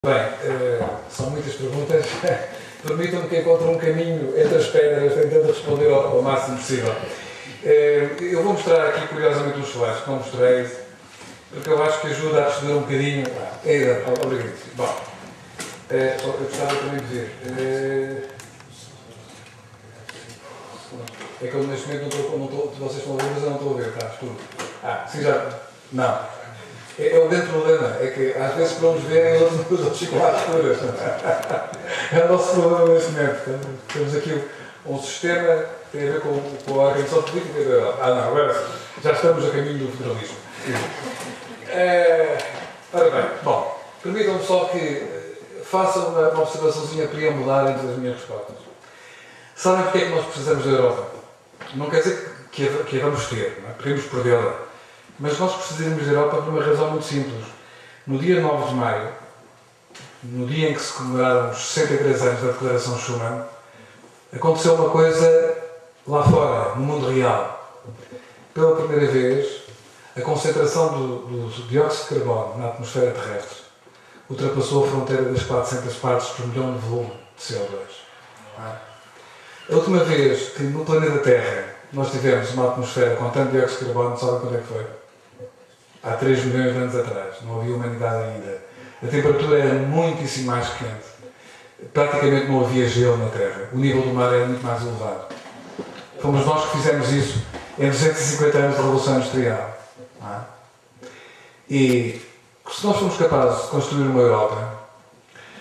Bem, são muitas perguntas. Permitam-me que encontre um caminho entre as pedras, tentando responder ao máximo possível. Eu vou mostrar aqui, curiosamente, uns slides que não mostrei, porque eu acho que ajuda a perceber um bocadinho. Obrigado. Bom, eu gostava também de ver. É que eu neste momento não estou, vocês estão a ver, mas eu não estou a ver, está escuro. Sim, já. Não. É o grande problema, é que às vezes para nos verem os outros ficam lá escuras. É o nosso problema neste momento. Temos aqui um sistema que tem a ver com a organização política da Europa. Não, agora já estamos a caminho do federalismo. Ora bem, bom, permitam-me só que faça uma observaçãozinha preambular entre as minhas respostas. Sabem porque é que nós precisamos da Europa? Não quer dizer que a vamos ter, não é? Podemos perdê-la. Mas nós precisamos da Europa por uma razão muito simples. No dia 9 de maio, no dia em que se comemoraram os 63 anos da Declaração Schuman, aconteceu uma coisa lá fora, no mundo real. Pela primeira vez, a concentração do dióxido de carbono na atmosfera terrestre ultrapassou a fronteira das 400 partes por milhão de volume de CO2. A última vez que no planeta Terra nós tivemos uma atmosfera com tanto dióxido de carbono, sabem quando é que foi? Há 3 milhões de anos atrás. Não havia humanidade ainda. A temperatura era muitíssimo mais quente. Praticamente não havia gelo na Terra. O nível do mar era muito mais elevado. Fomos nós que fizemos isso em 250 anos da Revolução Industrial. E se nós formos capazes de construir uma Europa,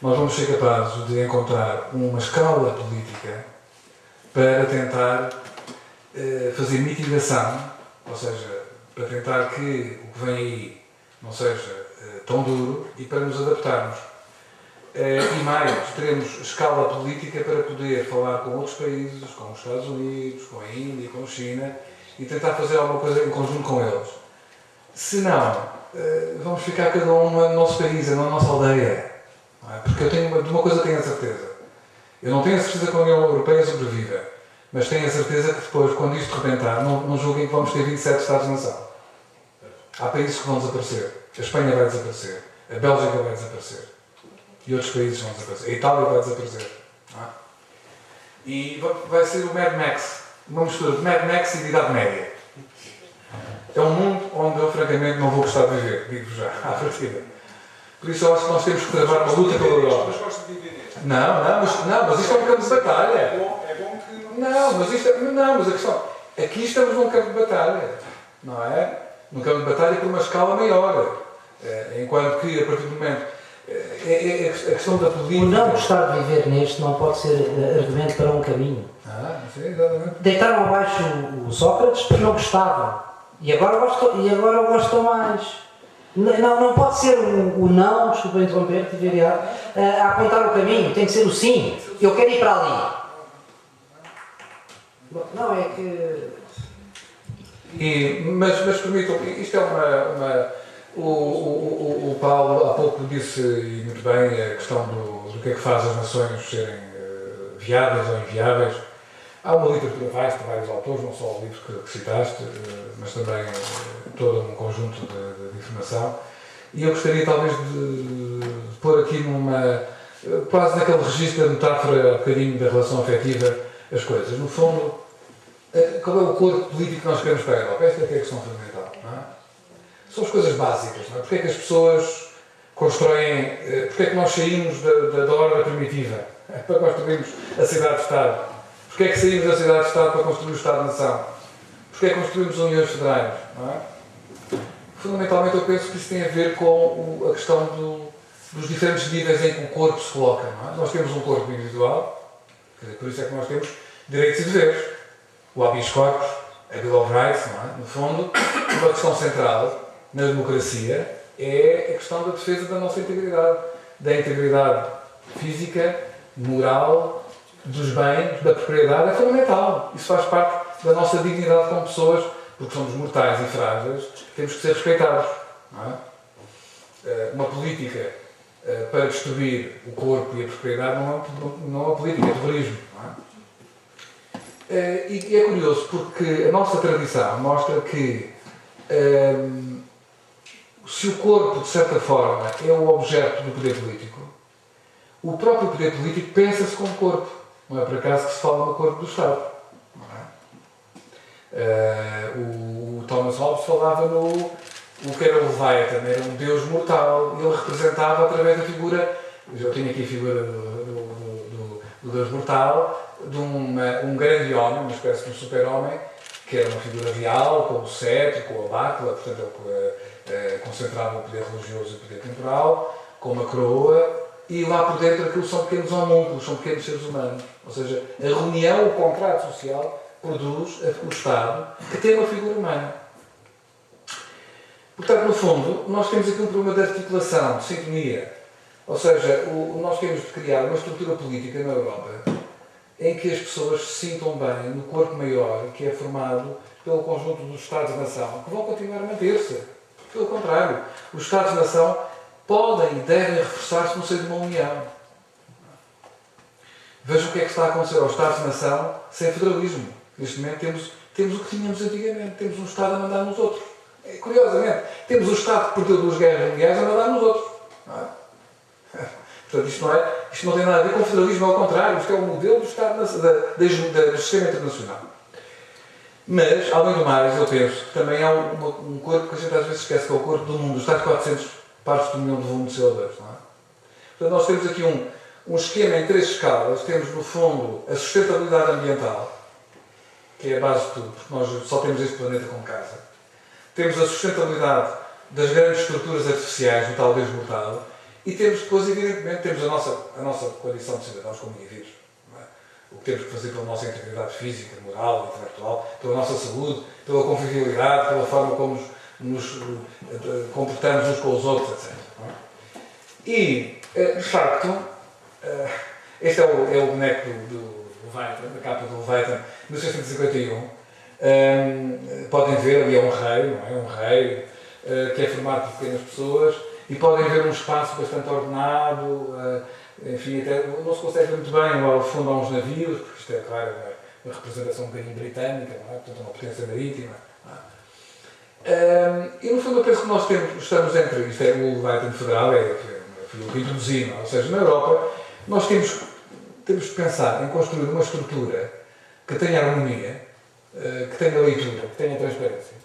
nós vamos ser capazes de encontrar uma escala política para tentar fazer mitigação, ou seja, para tentar que o que vem aí não seja tão duro e para nos adaptarmos. E mais, teremos escala política para poder falar com outros países, com os Estados Unidos, com a Índia, com a China e tentar fazer alguma coisa em conjunto com eles. Se não, vamos ficar cada um no nosso país, na nossa aldeia. Porque eu tenho, de uma coisa tenho a certeza. Eu não tenho a certeza que a União Europeia sobreviva, mas tenho a certeza que depois, quando isto rebentar, não julguem que vamos ter 27 Estados-nação. Há países que vão desaparecer. A Espanha vai desaparecer. A Bélgica vai desaparecer. E outros países vão desaparecer. A Itália vai desaparecer. E vai ser o Mad Max. Uma mistura de Mad Max e de Idade Média. É um mundo onde eu, francamente, não vou gostar de viver. Digo já, à partida. Por isso eu acho que nós temos que travar uma luta pela Europa. Mas gosto de viver neste. Mas isto é um campo de batalha. É bom que Não, mas a questão... Aqui estamos num campo de batalha. Não é? Num campo de batalha por uma escala maior. Enquanto que, a partir do momento... a questão da política... O não gostar de viver neste não pode ser argumento para um caminho. Sim, exatamente. Deitaram abaixo o Sócrates porque não gostavam. E agora gostam mais. Não pode ser o não, desculpa interromper, a apontar o caminho. Tem que ser o sim. Eu quero ir para ali. Não, é que... Mas permitam, isto é o Paulo há pouco disse, e muito bem, a questão do que é que faz as nações serem viáveis ou inviáveis. Há uma literatura vasta, vários autores, não só o livro que citaste, mas também todo um conjunto de informação. E eu gostaria talvez de pôr aqui quase naquele registro da metáfora, um bocadinho da relação afetiva, as coisas. No fundo, qual é o corpo político que nós queremos para a Europa? Esta é que é a questão fundamental, não é? São as coisas básicas, não é? Porque é que as pessoas constroem, porque é que nós saímos da ordem primitiva para construirmos a cidade-estado? Porque é que saímos da cidade-estado para construir o Estado-nação? Porque é que construímos uniões federais, não é? Fundamentalmente eu penso que isso tem a ver com a questão dos diferentes níveis em que o corpo se coloca, não é? Nós temos um corpo individual, por isso é que nós temos direitos e deveres. O habeas corpus, a Bill of Rights, não é? No fundo, uma questão central na democracia é a questão da defesa da nossa integridade, da integridade física, moral, dos bens, da propriedade, é fundamental. Isso faz parte da nossa dignidade como pessoas, porque somos mortais e frágeis, temos que ser respeitados. Não é? Uma política para destruir o corpo e a propriedade não é uma política, é terrorismo. Não é? E é curioso porque a nossa tradição mostra que se o corpo, de certa forma, é o objeto do poder político, o próprio poder político pensa-se como corpo. Não é por acaso que se fala no corpo do Estado. Não é? O Thomas Hobbes falava no o que era o Leviathan, era um deus mortal, e ele representava através da figura, eu tenho aqui a figura do deus mortal, de um grande homem, uma espécie de um super-homem, que era uma figura real, com o cetro, com a bácula, portanto ele concentrava o poder religioso e o poder temporal, com uma coroa, e lá por dentro aquilo são pequenos homúnculos, são pequenos seres humanos. Ou seja, a reunião, o contrato social, produz o Estado, que tem uma figura humana. Portanto, no fundo, nós temos aqui um problema de articulação, de sintonia. Ou seja, nós temos de criar uma estrutura política na Europa em que as pessoas se sintam bem no corpo maior, que é formado pelo conjunto dos Estados-nação, que vão continuar a manter-se. Pelo contrário, os Estados-nação podem e devem reforçar-se no seio de uma união. Vejam o que é que está a acontecer aos Estados-nação sem federalismo. Neste momento temos o que tínhamos antigamente. Temos um Estado a mandar nos outros. Curiosamente, temos o Estado que perdeu 2 guerras mundiais a mandar nos outros. Não é? Portanto, isto não tem nada a ver com o federalismo, ao contrário. Isto é o modelo do Estado do sistema internacional. Mas, além do mais, eu penso que também há um corpo que a gente às vezes esquece, que é o corpo do mundo. Está de 400 partes por milhão de volume de CO2. Não é? Portanto, nós temos aqui um esquema em 3 escalas. Temos, no fundo, a sustentabilidade ambiental, que é a base de tudo, porque nós só temos este planeta como casa. Temos a sustentabilidade das grandes estruturas artificiais, do tal Deus mortal, e temos depois, evidentemente, temos a nossa condição de cidadãos como indivíduos. Não é? O que temos que fazer pela nossa integridade física, moral, intelectual, pela nossa saúde, pela convivialidade, pela forma como nos comportamos uns com os outros, etc. Não é? E, de facto, este é o boneco do Leviathan, da capa do Leviathan, de 1651. Podem ver, ali é um rei, não é? Um rei que é formado por pequenas pessoas, e podem ver um espaço bastante ordenado, enfim, até não se consegue ver muito bem, lá ao fundo há uns navios, porque isto é, claro, uma representação um bocadinho britânica, não é? Portanto, uma potência marítima. E no fundo eu penso que estamos entre, isto é o Leviathan Federal, foi o que introduzi, não é? Ou seja, na Europa, nós temos de pensar em construir uma estrutura que tenha harmonia, que tenha leitura, que tenha transparência.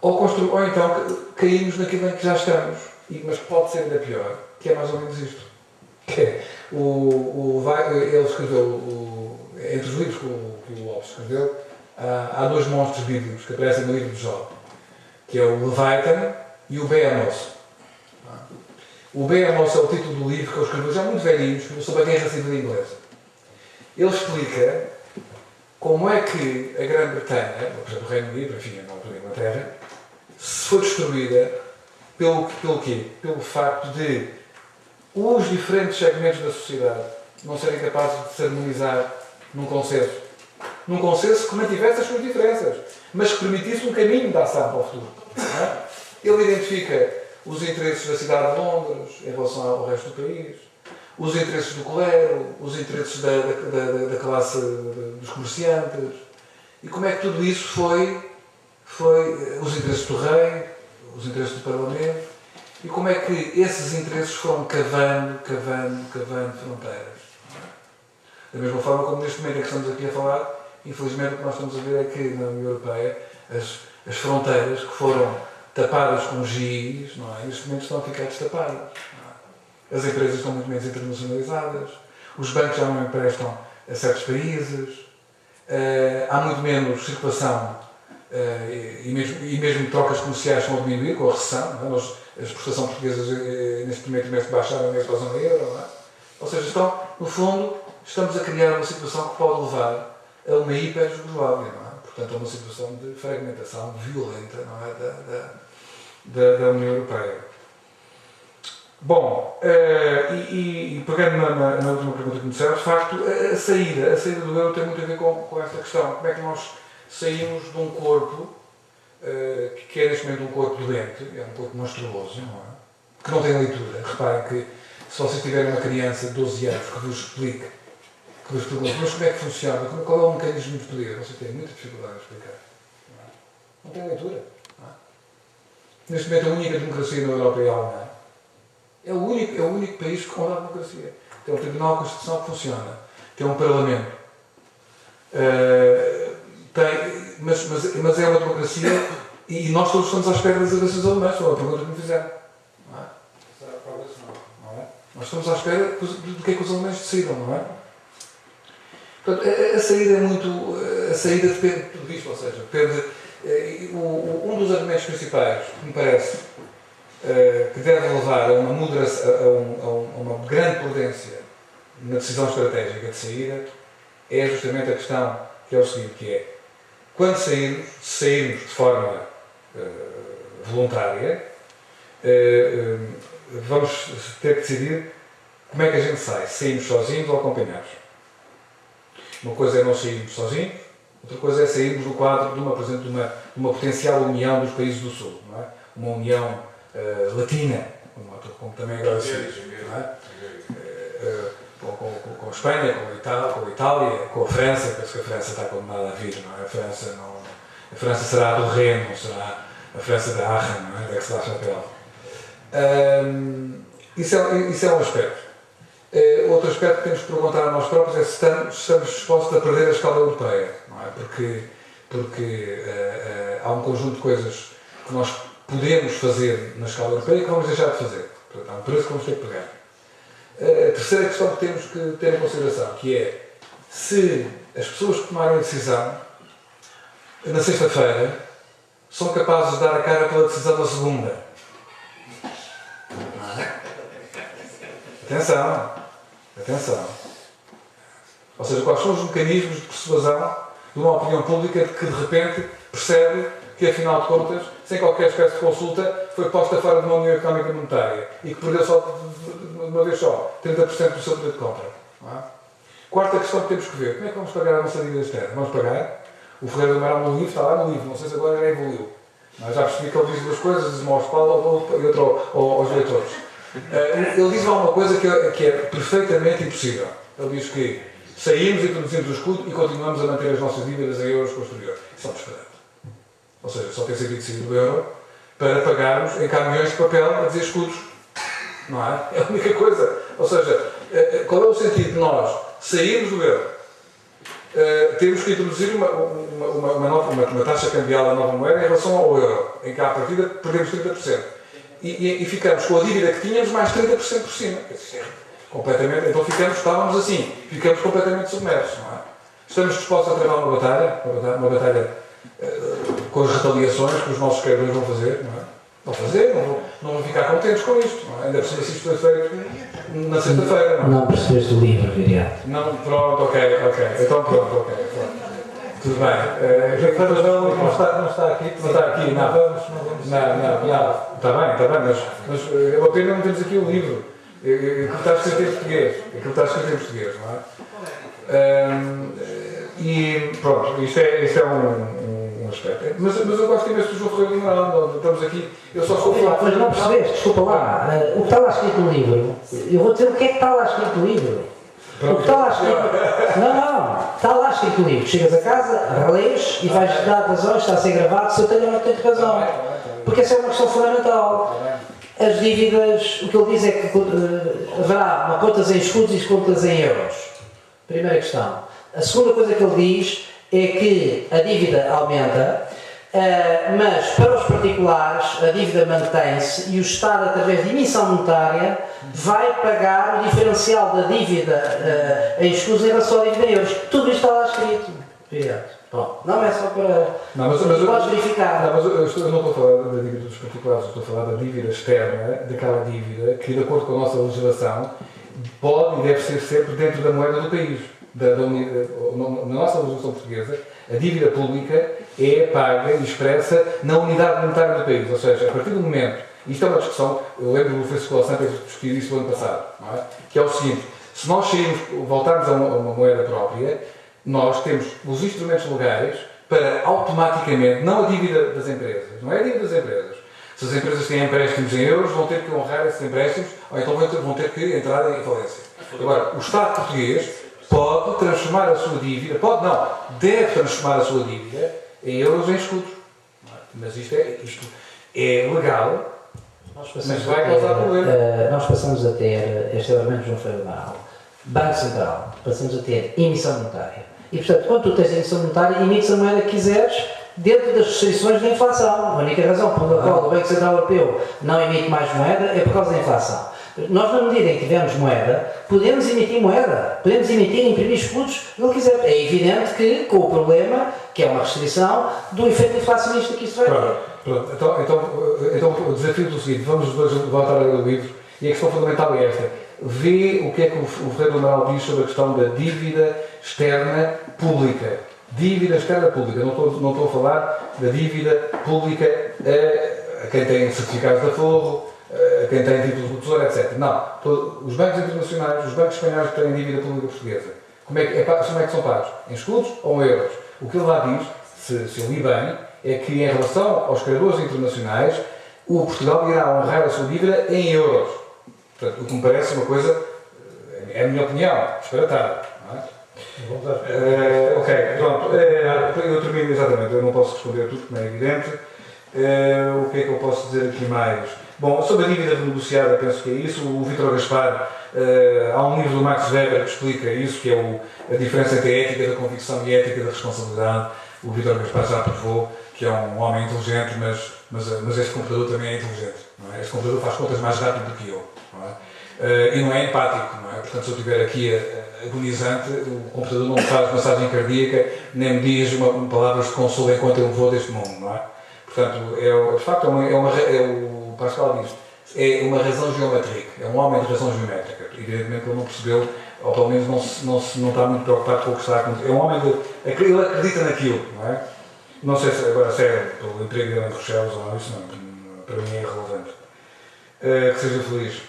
Ou então caímos naquilo em que já estamos, mas que pode ser ainda pior, que é mais ou menos isto. Que é, ele escreveu, entre os livros que o Lopes escreveu, há 2 monstros bíblicos que aparecem no livro de Jó, que é o Leviathan e o Beamos. O Beamos é o título do livro que ele escreveu, já muito velhinho, sobre a Guerra Civil Inglesa. Ele explica como é que a Grã-Bretanha, por exemplo, o Reino Unido, enfim, a altura da Inglaterra, se foi destruída pelo quê? Pelo facto de os diferentes segmentos da sociedade não serem capazes de se harmonizar num consenso. Num consenso que mantivesse as suas diferenças, mas que permitisse um caminho de ação para o futuro. Não é? Ele identifica os interesses da cidade de Londres em relação ao resto do país, os interesses do clero, os interesses da classe dos comerciantes, e como é que tudo isso foi os interesses do rei, os interesses do parlamento, e como é que esses interesses foram cavando fronteiras. Da mesma forma como neste momento em que estamos aqui a falar, infelizmente o que nós estamos a ver é que na União Europeia as fronteiras que foram tapadas com giz, não é? Neste momento estão a ficar destapadas. As empresas estão muito menos internacionalizadas, os bancos já não emprestam a certos países, há muito menos circulação e mesmo trocas comerciais estão a diminuir com a recessão. Não é? A exportação portuguesa neste primeiro trimestre baixaram mesmo para a zona euro. Não é? Ou seja, no fundo, estamos a criar uma situação que pode levar a uma hiper-Jugoslávia, não é? Portanto, a uma situação de fragmentação violenta, não é? da União Europeia. Bom, e pegando na última pergunta que me disseram, de facto, a saída do euro tem muito a ver com esta questão. Como é que nós saímos de um corpo que é neste momento um corpo doente, é um corpo monstruoso, não é? Que não tem leitura. Reparem que se vocês tiverem uma criança de 12 anos que vos explique, que vos pergunte, mas como é que funciona, qual é o mecanismo de poder, vocês têm muita dificuldade em explicar. Não tem leitura. Não é? Neste momento, a única democracia na Europa é a Alemanha. É o único país que honra a democracia. Tem um Tribunal Constitucional que funciona. Tem um Parlamento. Mas é uma democracia e nós todos estamos à espera das eleições alemãs. Foi a pergunta que me fizeram. Não é? Não é? Nós estamos à espera do que é que os alemães decidam, não é? Portanto, a saída é muito... A saída depende de tudo isto, ou seja, depende... Um dos argumentos principais que me parece que deve levar a uma moderação, a uma grande prudência na decisão estratégica de saída é justamente a questão que é o seguinte, que é quando sairmos de forma voluntária, vamos ter que decidir como é que a gente sai, se saímos sozinhos ou acompanhados. Uma coisa é não sairmos sozinhos, outra coisa é sairmos do quadro de uma potencial união dos países do Sul, não é? Uma união latina, como também agora se diz, não é? Com a Espanha, com a Itália, com a França, penso que a França está condenada a vir, não é? A França será do Reno, não será a França da Aachen, não é? Da que se dá chapéu. Isso é um aspecto. Outro aspecto que temos que perguntar a nós próprios é se estamos dispostos a perder a escala europeia, não é? Porque há um conjunto de coisas que nós podemos fazer na escala europeia que vamos deixar de fazer. Portanto, há um preço que vamos ter que pagar. A terceira questão que temos que ter em consideração, que é se as pessoas que tomaram a decisão na sexta-feira são capazes de dar a cara pela decisão da segunda. Atenção. Ou seja, quais são os mecanismos de persuasão de uma opinião pública que de repente percebe que, afinal de contas, sem qualquer espécie de consulta, foi posta fora de uma União Económica e Monetária e que perdeu só, de uma vez só, 30% do seu poder de compra. Não é? Quarta questão que temos que ver, como é que vamos pagar a nossa dívida externa? Vamos pagar? O Ferreira do Amaral no livro, está lá no livro, não sei se agora já evoluiu. Mas já percebi que ele diz duas coisas, diz uma ao Paulo e outra aos leitores. Ele diz lá uma coisa que é perfeitamente impossível. Ele diz que saímos, introduzimos o escudo e continuamos a manter as nossas dívidas em euros com o exterior. Isso é um disparate. Ou seja, só tem sentido sair do euro para pagarmos em caminhões de papel a dizer escudos. Não é? É a única coisa. Ou seja, qual é o sentido de nós sairmos do euro? Temos que introduzir uma taxa cambial da nova moeda em relação ao euro, em que à partida perdemos 30%. E ficamos com a dívida que tínhamos mais 30% por cima. Completamente, então estávamos assim, ficamos completamente submersos, não é? Estamos dispostos a travar uma batalha com as retaliações que os nossos credores vão fazer, não é? Vão fazer, não vão ficar contentes com isto, não é? Ainda por cima se isto foi feito na sexta-feira, não é? Não percebeste o livro, Viriato. Não, pronto, ok. Então pronto, ok. Tudo bem. Não está aqui. Não está aqui, não. Não. Está bem, mas é uma pena não termos aqui o livro. Aquilo está escrito em português. Não é? E pronto, isto é um aspecto. Mas eu gosto imenso do João Ferreira do Amaral. Estamos aqui, eu só estou a falar. Mas não percebeste, desculpa lá. O que está lá escrito no livro, eu vou dizer o que é que está lá escrito no livro. O que está lá escrito. Não. Está lá escrito no livro. Chegas a casa, relês e vais dar razões, está a ser gravado, se eu tenho ou não tenho razão. Porque essa é uma questão fundamental. As dívidas, o que ele diz é que haverá contas em escudos e contas em euros. Primeira questão. A segunda coisa que ele diz é que a dívida aumenta, mas para os particulares a dívida mantém-se e o Estado, através de emissão monetária, vai pagar o diferencial da dívida em escudos em relação à dívida em euros. Tudo isto está lá escrito. Bom, não é só para... mas podes verificar. Não, mas eu não estou a falar da dívida dos particulares, estou a falar da dívida externa, daquela dívida que, de acordo com a nossa legislação, pode e deve ser sempre dentro da moeda do país. Na nossa legislação portuguesa, a dívida pública é paga e expressa na unidade monetária do país. Ou seja, a partir do momento, isto é uma discussão, eu lembro do Francisco Louçã ter discutido isso no ano passado, não é? Que é o seguinte, se nós voltarmos a uma moeda própria, nós temos os instrumentos legais para automaticamente, não a dívida das empresas, não é a dívida das empresas. Se as empresas têm empréstimos em euros, vão ter que honrar esses empréstimos, ou então vão ter que entrar em falência. Agora, o Estado português pode transformar a sua dívida, deve transformar a sua dívida em euros em escudos. Mas isto é legal, mas vai causar problema. Nós passamos a ter, este elemento não foi legal, Banco Central, passamos a ter emissão monetária. E, portanto, quando tu tens a emissão monetária, emites a moeda que quiseres dentro das restrições da inflação. A única razão pela qual o Banco Central Europeu não emite mais moeda é por causa da inflação. Nós, na medida em que tivermos moeda, podemos emitir moeda, podemos emitir e imprimir escudos o que quiser. É evidente que, com o problema, que é uma restrição, do efeito inflacionista que isso vai ter. Pronto. Então o desafio é o seguinte, vamos voltar ao livro, e a questão fundamental é esta. Vê o que é que o Ferreira do Amaral diz sobre a questão da dívida externa pública. Dívida externa pública. Não estou a falar da dívida pública a quem tem certificados de aforro, a quem tem títulos do Tesouro, etc. Não. Os bancos internacionais, os bancos espanhóis que têm dívida pública portuguesa, como é que são pagos? Em escudos ou em euros? O que ele lá diz, se eu li bem, é que em relação aos credores internacionais, o Portugal irá honrar a sua dívida em euros. Portanto, o que me parece uma coisa, é a minha opinião, disparatada. Ok, pronto. Eu termino exatamente, eu não posso responder a tudo, como é evidente. O que é que eu posso dizer aqui mais? Bom, sobre a dívida renegociada, penso que é isso. O Vítor Gaspar, há um livro do Max Weber que explica isso, que é a diferença entre a ética da convicção e a ética da responsabilidade. O Vítor Gaspar já provou que é um homem inteligente, mas este computador também é inteligente. Não é? Este computador faz contas mais rápido do que eu. Não é? E não é empático. Não é? Portanto, se eu estiver aqui agonizante, o computador não me faz massagem cardíaca, nem me diz palavras de consolo enquanto eu vou deste mundo. Não é? Portanto, de facto, o Pascal diz, é uma razão geométrica, é um homem de razão geométrica. Evidentemente ele não percebeu, ou pelo menos não está muito preocupado com o que está a acontecer. É um homem ele acredita naquilo, não é? Não sei se agora se é pelo emprego dele em Bruxelas ou não, isso não, para mim é irrelevante. Que seja feliz.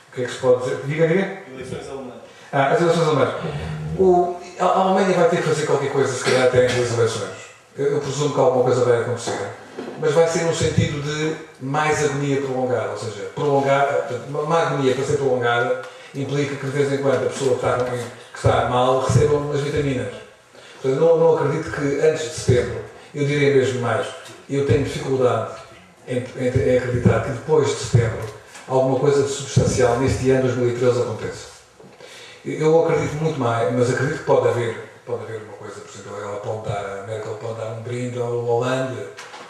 O que é que se pode dizer? Diga. Eleições alemãs. As eleições alemãs. A Alemanha vai ter que fazer qualquer coisa, se calhar até as eleições. Eu presumo que alguma coisa vai acontecer, mas vai ser no sentido de mais agonia prolongada, ou seja, uma agonia para ser prolongada implica que de vez em quando a pessoa que está mal receba umas vitaminas. Portanto, não acredito que antes de setembro, eu diria mesmo mais, eu tenho dificuldade em acreditar que depois de setembro alguma coisa de substancial neste ano 2013 aconteça. Eu acredito muito mais, mas acredito que pode haver uma coisa, por exemplo, a Merkel pode dar um brinde ao Hollande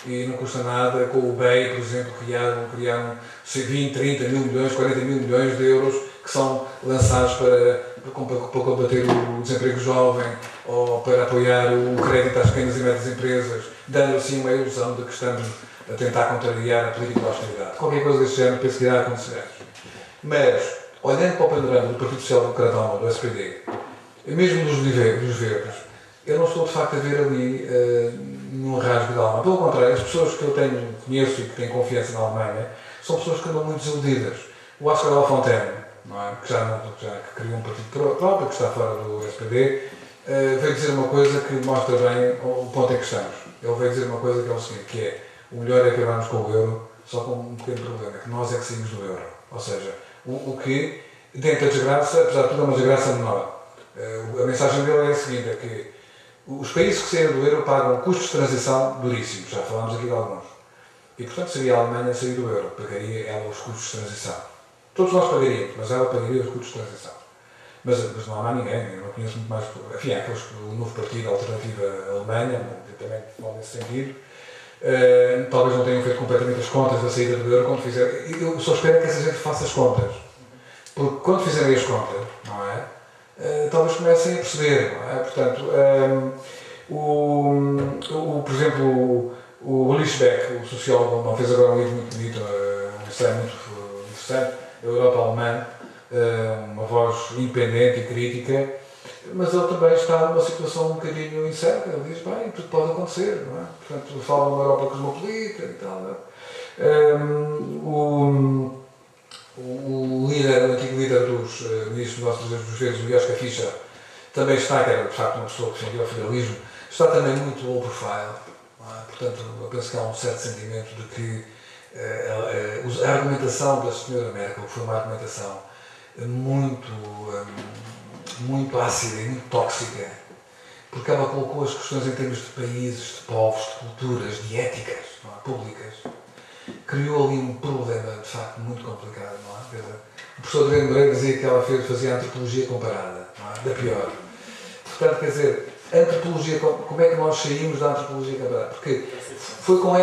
e não custa nada, com o BEI, por exemplo, criaram 20, 30 mil milhões, 40 mil milhões de euros que são lançados para combater o desemprego jovem ou para apoiar o crédito às pequenas e médias empresas, dando assim uma ilusão de que estamos a tentar contrariar a política de austeridade. Qualquer coisa deste género penso que irá acontecer. Mas, olhando para o panorama do Partido Social Democrata Alemão, do SPD, mesmo dos verdes, eu não estou de facto a ver ali nenhum rasgo de alma. Pelo contrário, as pessoas que eu conheço e que têm confiança na Alemanha são pessoas que andam muito desiludidas. O Oscar Lafontaine, não é? que criou um partido próprio, que está fora do SPD, veio dizer uma coisa que mostra bem o ponto em que estamos. Ele veio dizer uma coisa que é o seguinte, que é o melhor é acabarmos com o euro, só com um pequeno problema, que nós é que saímos do euro. Ou seja, o que, dentro da desgraça, apesar de tudo, é uma desgraça menor. A mensagem dele é a seguinte, é que os países que saíram do euro pagam custos de transição duríssimos, já falámos aqui de alguns. E, portanto, seria a Alemanha a sair do euro, pagaria ela os custos de transição. Todos nós pagaríamos, mas ela pagaria os custos de transição. Mas não há mais ninguém, eu não conheço muito mais. Enfim, há o novo partido, a Alternativa Alemanha, também vão nesse sentido. Talvez não tenham feito completamente as contas da saída do euro quando fizeram. Eu só espero que essa gente faça as contas. Porque quando fizerem as contas, não é? Talvez comecem a perceber, não é? Portanto, por exemplo, o Lichbeck, o sociólogo alemão, fez agora um livro muito bonito, um ensaio muito interessante, a Europa Alemã, uma voz independente e crítica, mas ele também está numa situação um bocadinho incerta. Ele diz, bem, tudo pode acontecer, não é? Portanto, fala de uma Europa cosmopolita e tal, não é? O antigo líder dos ministros dos nossos dos Verdes, o Joschka Fischer, também está, que era de facto uma pessoa que defendia o federalismo, está também muito low profile. Portanto, eu penso que há um certo sentimento de que a argumentação da senhora Merkel foi uma argumentação muito ácida e muito tóxica, porque ela colocou as questões em termos de países, de povos, de culturas, de éticas, não é? Públicas. Criou ali um problema, de facto, muito complicado, não é? Quer dizer, o professor Adriano Moreira dizia que ela fazia antropologia comparada, não é? Da pior. Portanto, quer dizer, a antropologia, como é que nós saímos da antropologia comparada? Porque foi com